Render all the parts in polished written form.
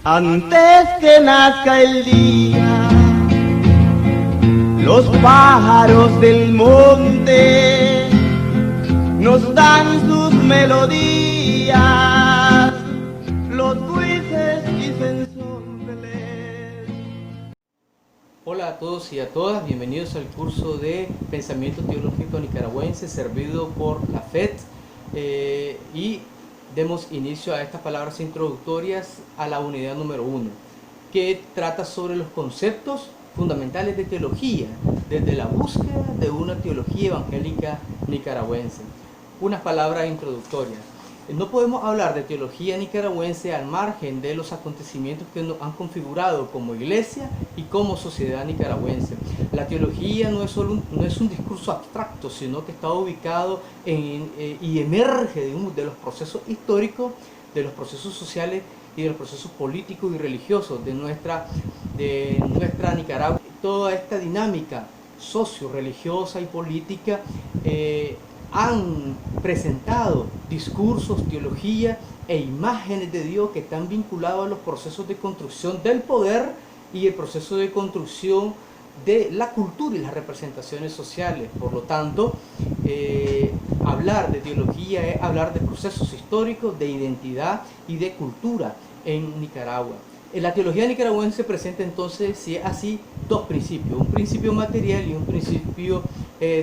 Antes que nazca el día, los pájaros del monte nos dan sus melodías, los jueces dicen sonreles. Hola a todos y a todas, bienvenidos al curso de Pensamiento Teológico Nicaragüense servido por la FED y demos inicio a estas palabras introductorias a la unidad número 1, que trata sobre los conceptos fundamentales de teología, desde la búsqueda de una teología evangélica nicaragüense. Unas palabras introductorias. No podemos hablar de teología nicaragüense al margen de los acontecimientos que nos han configurado como iglesia y como sociedad nicaragüense. La teología no es un discurso abstracto, sino que está ubicado y emerge de los procesos históricos, de los procesos sociales y de los procesos políticos y religiosos de nuestra Nicaragua. Toda esta dinámica socio-religiosa y política han presentado discursos, teología e imágenes de Dios que están vinculados a los procesos de construcción del poder y el proceso de construcción de la cultura y las representaciones sociales. Por lo tanto, hablar de teología es hablar de procesos históricos, de identidad y de cultura en Nicaragua. La teología nicaragüense presenta entonces, si es así, dos principios, un principio material y un principio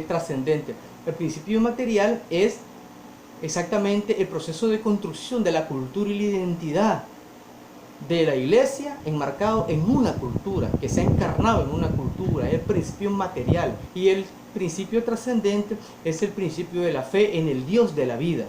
trascendente. El principio material es exactamente el proceso de construcción de la cultura y la identidad de la iglesia enmarcado en una cultura, que se ha encarnado en una cultura, es el principio material. Y el principio trascendente es el principio de la fe en el Dios de la vida.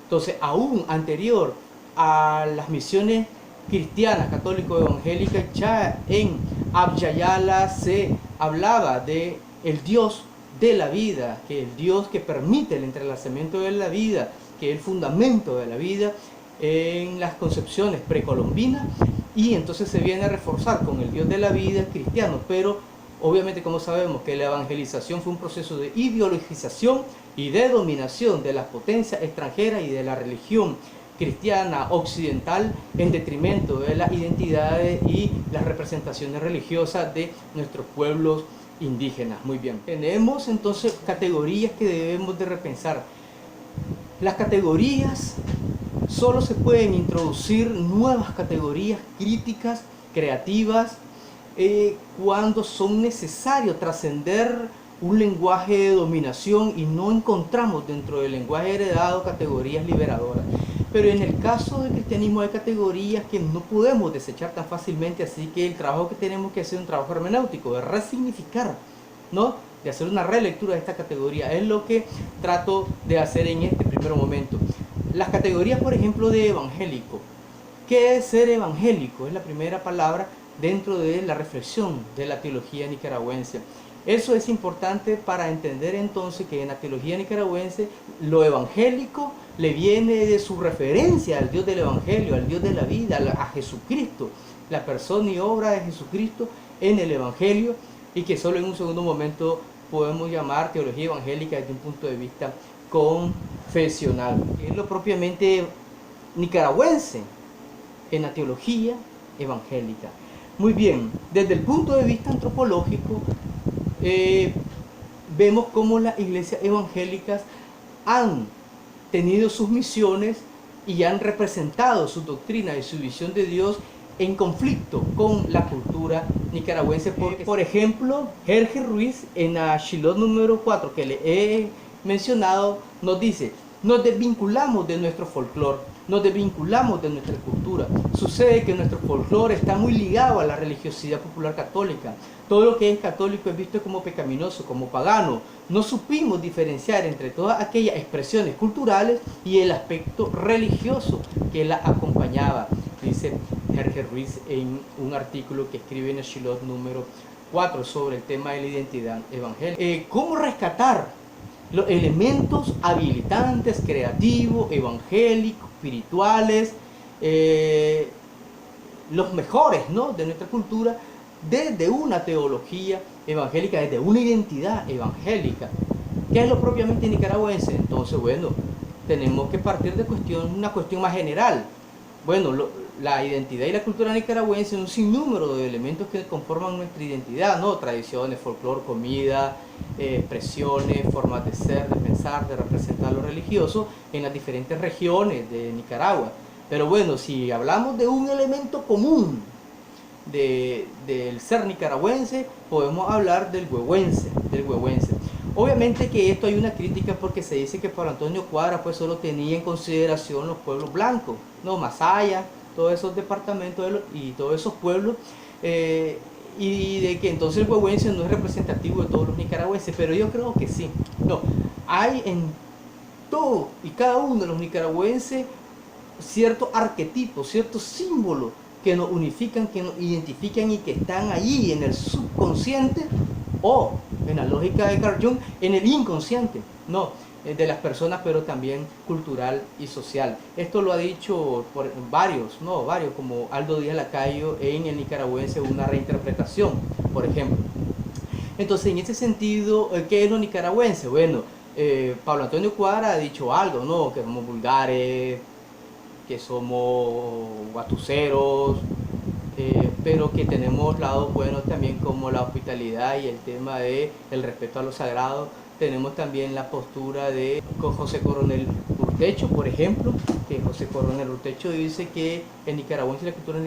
Entonces, aún anterior a las misiones cristianas, católico-evangélicas, ya en Abya Yala se hablaba de el Dios de la vida, que el Dios que permite el entrelazamiento de la vida, que es el fundamento de la vida en las concepciones precolombinas, y entonces se viene a reforzar con el Dios de la vida cristiano. Pero obviamente, como sabemos, que la evangelización fue un proceso de ideologización y de dominación de las potencias extranjeras y de la religión cristiana occidental en detrimento de las identidades y las representaciones religiosas de nuestros pueblos indígenas. Muy bien, tenemos entonces categorías que debemos de repensar. Las categorías, solo se pueden introducir nuevas categorías críticas, creativas, cuando son necesarios trascender un lenguaje de dominación y no encontramos dentro del lenguaje heredado categorías liberadoras. Pero en el caso del cristianismo hay categorías que no podemos desechar tan fácilmente, así que el trabajo que tenemos que hacer es un trabajo hermenéutico, de resignificar, ¿no? De hacer una relectura de esta categoría. Es lo que trato de hacer en este primer momento. Las categorías, por ejemplo, de evangélico. ¿Qué es ser evangélico? Es la primera palabra dentro de la reflexión de la teología nicaragüense. Eso es importante para entender entonces que en la teología nicaragüense lo evangélico le viene de su referencia al Dios del Evangelio, al Dios de la vida, a Jesucristo, la persona y obra de Jesucristo en el Evangelio, y que solo en un segundo momento podemos llamar teología evangélica desde un punto de vista confesional. Es lo propiamente nicaragüense en la teología evangélica. Muy bien, desde el punto de vista antropológico, vemos cómo las iglesias evangélicas han tenido sus misiones y han representado su doctrina y su visión de Dios en conflicto con la cultura nicaragüense. Por ejemplo, Jorge Ruiz en la Shiloh número 4 que le he mencionado nos dice: nos desvinculamos de nuestro folclore, nos desvinculamos de nuestra cultura. Sucede que nuestro folclore está muy ligado a la religiosidad popular católica. Todo lo que es católico es visto como pecaminoso, como pagano. No supimos diferenciar entre todas aquellas expresiones culturales y el aspecto religioso que la acompañaba, dice Jorge Ruiz en un artículo que escribe en el Shiloh número 4 sobre el tema de la identidad evangélica. ¿Cómo rescatar los elementos habilitantes, creativos, evangélicos, espirituales, los mejores, ¿no?, de nuestra cultura, desde una teología evangélica, desde una identidad evangélica? ¿Qué es lo propiamente nicaragüense? Entonces, bueno, tenemos que partir de una cuestión más general. Bueno, la identidad y la cultura nicaragüense es un sinnúmero de elementos que conforman nuestra identidad, ¿no? Tradiciones, folclore, comida, expresiones, formas de ser, de pensar, de representar lo religioso en las diferentes regiones de Nicaragua. Pero bueno, si hablamos de un elemento común del ser nicaragüense, podemos hablar del huehuense, Obviamente que esto hay una crítica porque se dice que Pablo Antonio Cuadra pues solo tenía en consideración los pueblos blancos, no Masaya, todos esos departamentos y todos esos pueblos, y de que entonces el huehuense no es representativo de todos los nicaragüenses, pero yo creo que sí. No, hay en todo y cada uno de los nicaragüenses ciertos arquetipos, ciertos símbolos que nos unifican, que nos identifican y que están allí en el subconsciente o, en la lógica de Carl Jung, en el inconsciente, no, de las personas, pero también cultural y social. Esto lo ha dicho por varios, como Aldo Díaz Lacayo en El Nicaragüense, una reinterpretación, por ejemplo. Entonces, en ese sentido, ¿qué es lo nicaragüense? Bueno, Pablo Antonio Cuadra ha dicho algo, ¿no? Que somos vulgares, que somos guatuceros, pero que tenemos lados buenos también como la hospitalidad y el tema de el respeto a lo sagrado. Tenemos también la postura de José Coronel Urtecho, por ejemplo, que José Coronel Urtecho dice que el nicaragüense y la cultura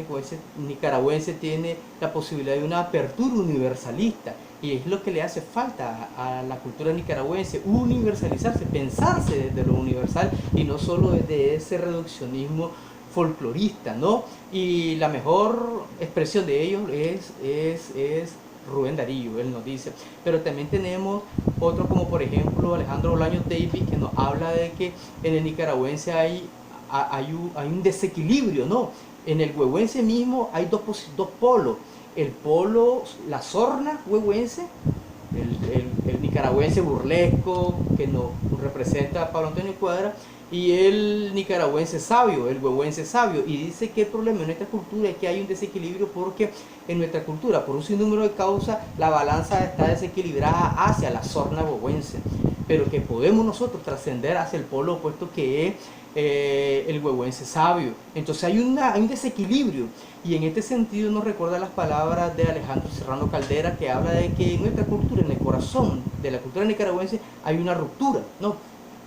nicaragüense tiene la posibilidad de una apertura universalista, y es lo que le hace falta a la cultura nicaragüense, universalizarse, pensarse desde lo universal y no solo desde ese reduccionismo folclorista, ¿no? Y la mejor expresión de ellos es Rubén Darío, él nos dice. Pero también tenemos otros como por ejemplo Alejandro Bolaños Davis, que nos habla de que en el nicaragüense hay un desequilibrio, ¿no? En el huehuense mismo hay dos polos. El polo, la sorna huehuense, el nicaragüense burlesco, que nos representa a Pablo Antonio Cuadra, y el nicaragüense sabio, el huehuense sabio. Y dice que el problema en nuestra cultura es que hay un desequilibrio porque en nuestra cultura, por un sinnúmero de causas, la balanza está desequilibrada hacia la sorna huehuense, pero que podemos nosotros trascender hacia el polo opuesto, que es el huehuense sabio. Entonces hay un desequilibrio, y en este sentido nos recuerda las palabras de Alejandro Serrano Caldera, que habla de que en nuestra cultura, en el corazón de la cultura nicaragüense, hay una ruptura, ¿no?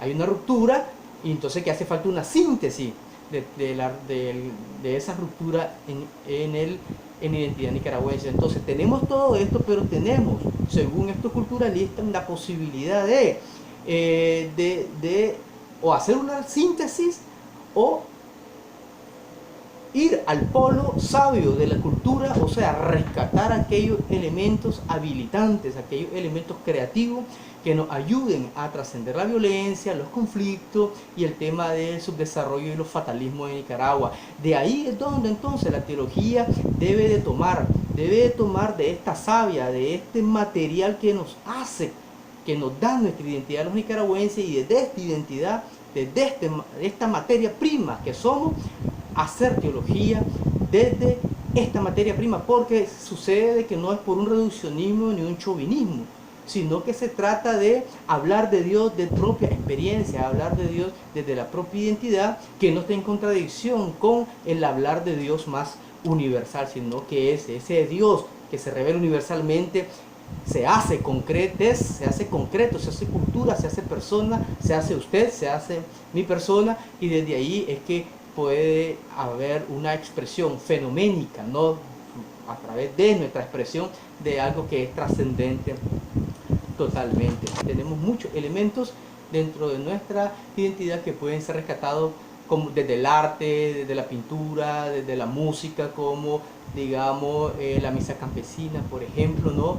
Hay una ruptura, y entonces que hace falta una síntesis de esa ruptura en la identidad nicaragüense. Entonces tenemos todo esto, pero tenemos, según estos culturalistas, la posibilidad de o hacer una síntesis o ir al polo sabio de la cultura, o sea, rescatar aquellos elementos habilitantes, aquellos elementos creativos que nos ayuden a trascender la violencia, los conflictos y el tema del subdesarrollo y los fatalismos de Nicaragua. De ahí es donde entonces la teología debe de tomar de esta savia, de este material que nos hace, que nos da nuestra identidad a los nicaragüenses, y desde esta identidad, desde esta materia prima que somos, hacer teología desde esta materia prima, porque sucede que no es por un reduccionismo ni un chauvinismo, sino que se trata de hablar de Dios de propia experiencia, hablar de Dios desde la propia identidad, que no está en contradicción con el hablar de Dios más universal, sino que ese Dios que se revela universalmente se hace concreto, se hace cultura, se hace persona, se hace usted, se hace mi persona, y desde ahí es que puede haber una expresión fenoménica, ¿no? A través de nuestra expresión de algo que es trascendente totalmente. Tenemos muchos elementos dentro de nuestra identidad que pueden ser rescatados como desde el arte, desde la pintura, desde la música, como digamos la misa campesina, por ejemplo, ¿no?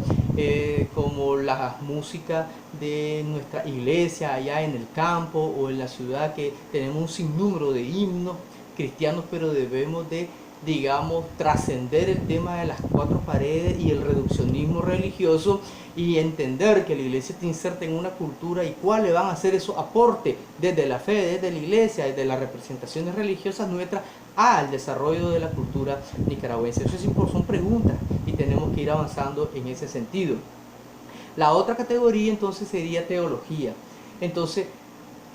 Como la música de nuestra iglesia allá en el campo o en la ciudad, que tenemos un sinnúmero de himnos cristianos, pero debemos de, digamos, trascender el tema de las cuatro paredes y el reduccionismo religioso, y entender que la iglesia está inserta en una cultura y cuáles van a ser esos aportes desde la fe, desde la iglesia, desde las representaciones religiosas nuestras al desarrollo de la cultura nicaragüense. Eso son preguntas y tenemos que ir avanzando en ese sentido. La otra categoría entonces sería teología. Entonces,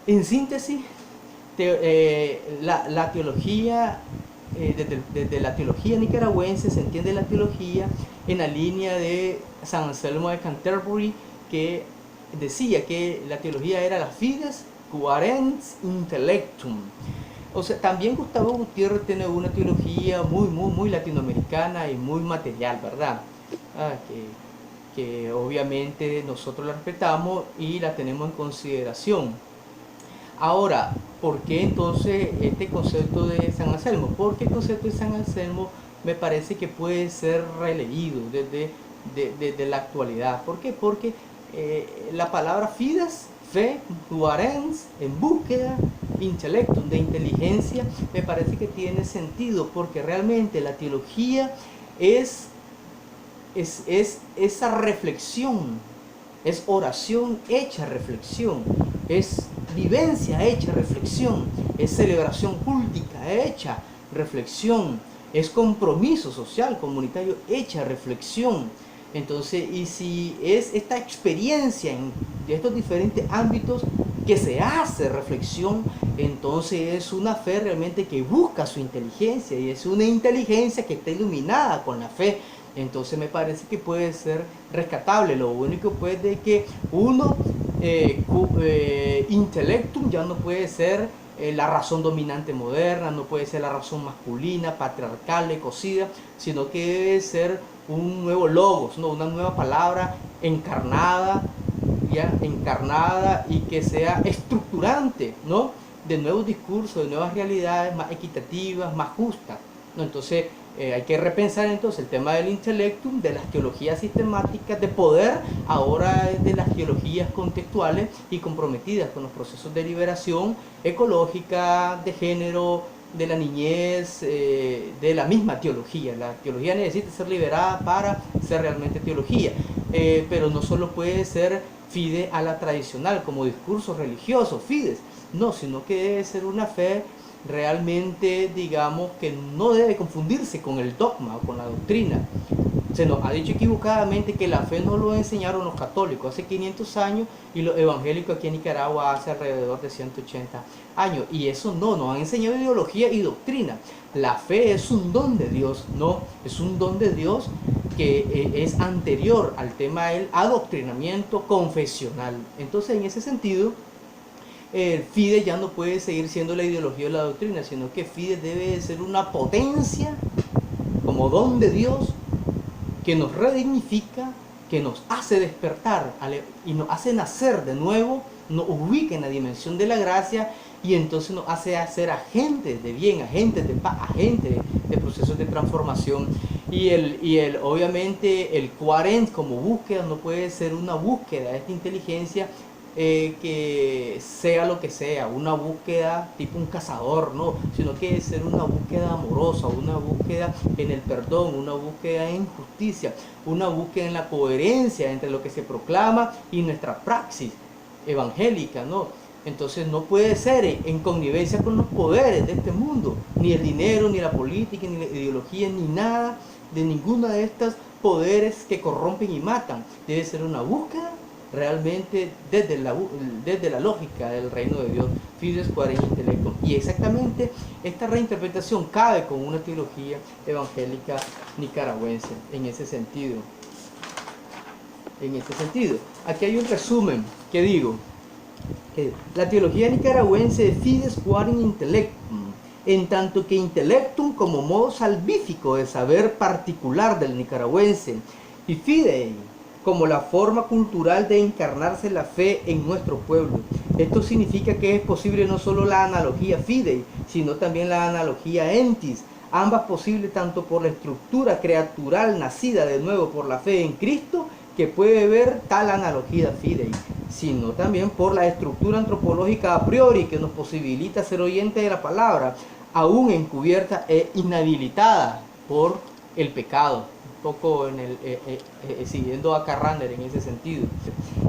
en síntesis, la teología desde la teología nicaragüense se entiende la teología en la línea de San Anselmo de Canterbury, que decía que la teología era la fides quaerens intellectum. O sea, también Gustavo Gutiérrez tiene una teología muy latinoamericana y muy material, ¿verdad? Ah, que obviamente nosotros la respetamos y la tenemos en consideración. Ahora, ¿por qué entonces este concepto de San Anselmo? Porque el concepto de San Anselmo me parece que puede ser releído desde la actualidad. ¿Por qué? Porque la palabra fides, fe, quaerens, en búsqueda, intellectum, de inteligencia, me parece que tiene sentido, porque realmente la teología es esa reflexión, es oración hecha reflexión, es vivencia hecha reflexión, es celebración cultica hecha reflexión, es compromiso social, comunitario hecha reflexión. Entonces, y si es esta experiencia de estos diferentes ámbitos que se hace reflexión, entonces es una fe realmente que busca su inteligencia y es una inteligencia que está iluminada con la fe. Entonces me parece que puede ser rescatable. Lo único pues de que uno intellectum ya no puede ser la razón dominante moderna, no puede ser la razón masculina, patriarcal, ecocida, sino que debe ser un nuevo logos, ¿no? Una nueva palabra encarnada, ya encarnada y que sea estructurante, ¿no? De nuevos discursos, de nuevas realidades más equitativas, más justas, ¿no? Entonces hay que repensar entonces el tema del intelectum, de las teologías sistemáticas, de poder, ahora de las teologías contextuales y comprometidas con los procesos de liberación ecológica, de género, de la niñez, de la misma teología. La teología necesita ser liberada para ser realmente teología, pero no solo puede ser fide a la tradicional como discurso religioso, fides, no, sino que debe ser una fe realmente, digamos, que no debe confundirse con el dogma o con la doctrina. Se nos ha dicho equivocadamente que la fe no lo enseñaron los católicos hace 500 años y los evangélicos aquí en Nicaragua hace alrededor de 180 años. Y eso no, nos han enseñado ideología y doctrina. La fe es un don de Dios, no, es un don de Dios que es anterior al tema del adoctrinamiento confesional. Entonces, en ese sentido, el FIDE ya no puede seguir siendo la ideología de la doctrina, sino que FIDE debe ser una potencia como don de Dios que nos redignifica, que nos hace despertar y nos hace nacer de nuevo, nos ubica en la dimensión de la gracia y entonces nos hace ser agentes de bien, agentes de paz, agentes de procesos de transformación. Obviamente el quaerens como búsqueda no puede ser una búsqueda de esta inteligencia que sea lo que sea, una búsqueda tipo un cazador, no, sino que es ser una búsqueda amorosa, una búsqueda en el perdón, una búsqueda en justicia, una búsqueda en la coherencia entre lo que se proclama y nuestra praxis evangélica, ¿no? Entonces no puede ser en connivencia con los poderes de este mundo, ni el dinero, ni la política, ni la ideología, ni nada de ninguna de estas poderes que corrompen y matan. Debe ser una búsqueda realmente desde la lógica del reino de Dios, fides quaerens intellectum. Y exactamente esta reinterpretación cabe con una teología evangélica nicaragüense en ese sentido. Aquí hay un resumen que digo, que la teología nicaragüense es fides quaerens intellectum, en tanto que intellectum como modo salvífico de saber particular del nicaragüense, y fidei como la forma cultural de encarnarse la fe en nuestro pueblo. Esto significa que es posible no solo la analogía fidei, sino también la analogía entis, ambas posibles tanto por la estructura creatural nacida de nuevo por la fe en Cristo, que puede ver tal analogía fidei, sino también por la estructura antropológica a priori que nos posibilita ser oyentes de la palabra, aún encubierta e inhabilitada por el pecado. Poco siguiendo a Carrander en ese sentido.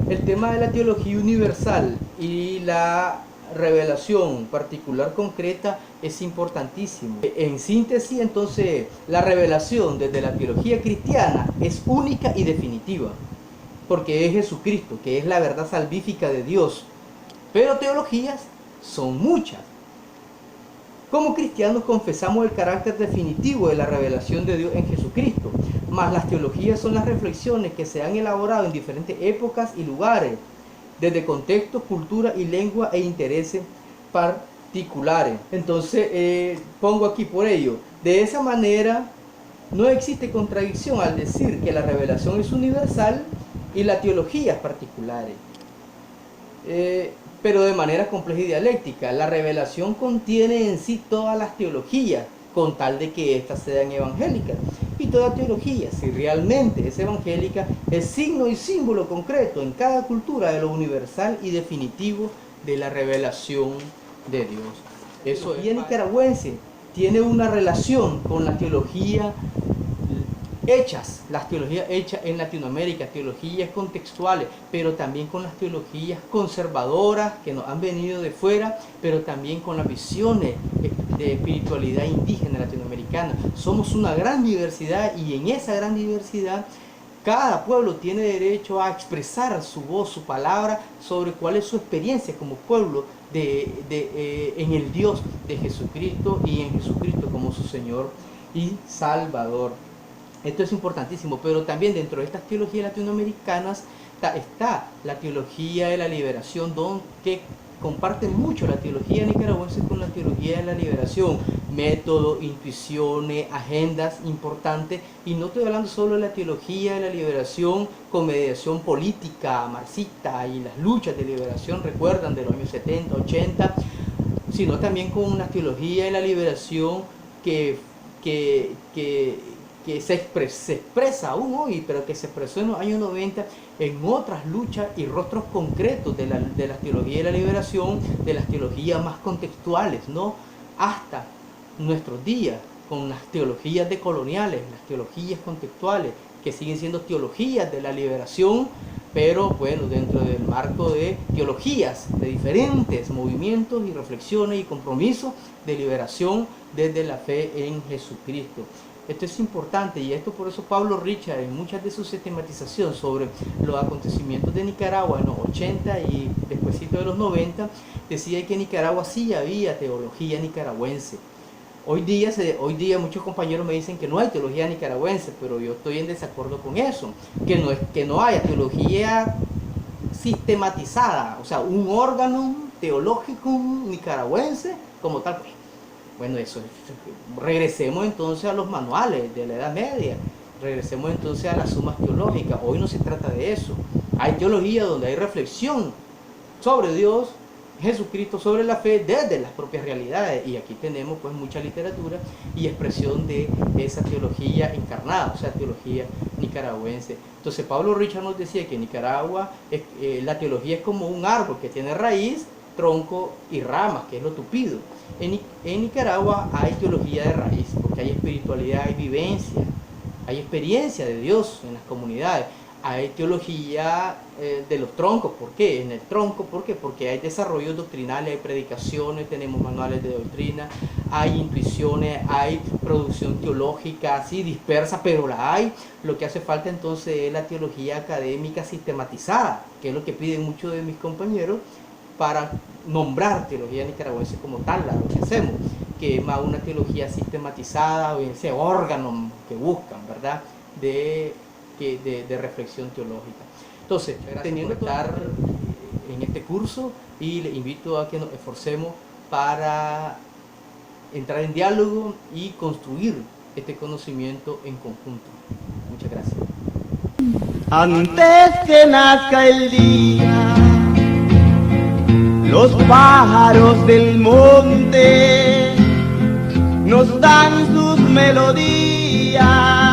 El tema de la teología universal y la revelación particular concreta es importantísimo. En síntesis, entonces, la revelación desde la teología cristiana es única y definitiva, porque es Jesucristo, que es la verdad salvífica de Dios. Pero teologías son muchas. Como cristianos confesamos el carácter definitivo de la revelación de Dios en Jesucristo, mas las teologías son las reflexiones que se han elaborado en diferentes épocas y lugares, desde contextos, cultura y lengua e intereses particulares. Entonces, pongo aquí por ello, de esa manera no existe contradicción al decir que la revelación es universal y la teología es particular. Pero de manera compleja y dialéctica. La revelación contiene en sí todas las teologías, con tal de que éstas sean evangélicas. Y toda teología, si realmente es evangélica, es signo y símbolo concreto en cada cultura de lo universal y definitivo de la revelación de Dios. Eso es. Y el nicaragüense tiene una relación con la teología las teologías hechas en Latinoamérica, teologías contextuales, pero también con las teologías conservadoras que nos han venido de fuera, pero también con las visiones de espiritualidad indígena latinoamericana. Somos una gran diversidad y en esa gran diversidad cada pueblo tiene derecho a expresar su voz, su palabra sobre cuál es su experiencia como pueblo en el Dios de Jesucristo y en Jesucristo como su Señor y Salvador. Esto es importantísimo, pero también dentro de estas teologías latinoamericanas está la teología de la liberación, que comparte mucho la teología nicaragüense con la teología de la liberación, métodos, intuiciones, agendas importantes, y no estoy hablando solo de la teología de la liberación con mediación política, marxista y las luchas de liberación, recuerdan, de los años 70, 80, sino también con una teología de la liberación que se expresa aún hoy, pero que se expresó en los años 90 en otras luchas y rostros concretos de la teología de la liberación, de las teologías más contextuales, ¿no? Hasta nuestros días, con las teologías decoloniales, las teologías contextuales, que siguen siendo teologías de la liberación, pero bueno, dentro del marco de teologías de diferentes movimientos y reflexiones y compromisos de liberación desde la fe en Jesucristo. Esto es importante, y esto por eso Pablo Richard, en muchas de sus sistematizaciones sobre los acontecimientos de Nicaragua en los 80 y despuesito de los 90, decía que en Nicaragua sí había teología nicaragüense. Hoy día muchos compañeros me dicen que no hay teología nicaragüense, pero yo estoy en desacuerdo con eso, que no haya teología sistematizada, o sea, un órgano teológico nicaragüense como tal. Bueno, regresemos entonces a los manuales de la Edad Media, regresemos entonces a las sumas teológicas. Hoy no se trata de eso. Hay teología donde hay reflexión sobre Dios, Jesucristo, sobre la fe desde las propias realidades, y aquí tenemos pues mucha literatura y expresión de esa teología encarnada, o sea, teología nicaragüense. Entonces Pablo Richard nos decía que en Nicaragua la teología es como un árbol que tiene raíz, tronco y ramas, que es lo tupido. En Nicaragua hay teología de raíz, porque hay espiritualidad, hay vivencia, hay experiencia de Dios en las comunidades. Hay teología de los troncos. ¿Por qué? En el tronco, ¿por qué? Porque hay desarrollos doctrinales, hay predicaciones, tenemos manuales de doctrina, hay intuiciones, hay producción teológica, sí, dispersa, pero la hay. Lo que hace falta entonces es la teología académica sistematizada, que es lo que piden muchos de mis compañeros para nombrar teología nicaragüense como tal, lo que hacemos, que es más una teología sistematizada, o ese órgano que buscan, ¿verdad?, de reflexión teológica. Entonces, teniendo que estar en este curso, y le invito a que nos esforcemos para entrar en diálogo y construir este conocimiento en conjunto. Muchas gracias. Antes que nazca el día, los pájaros del monte nos dan sus melodías.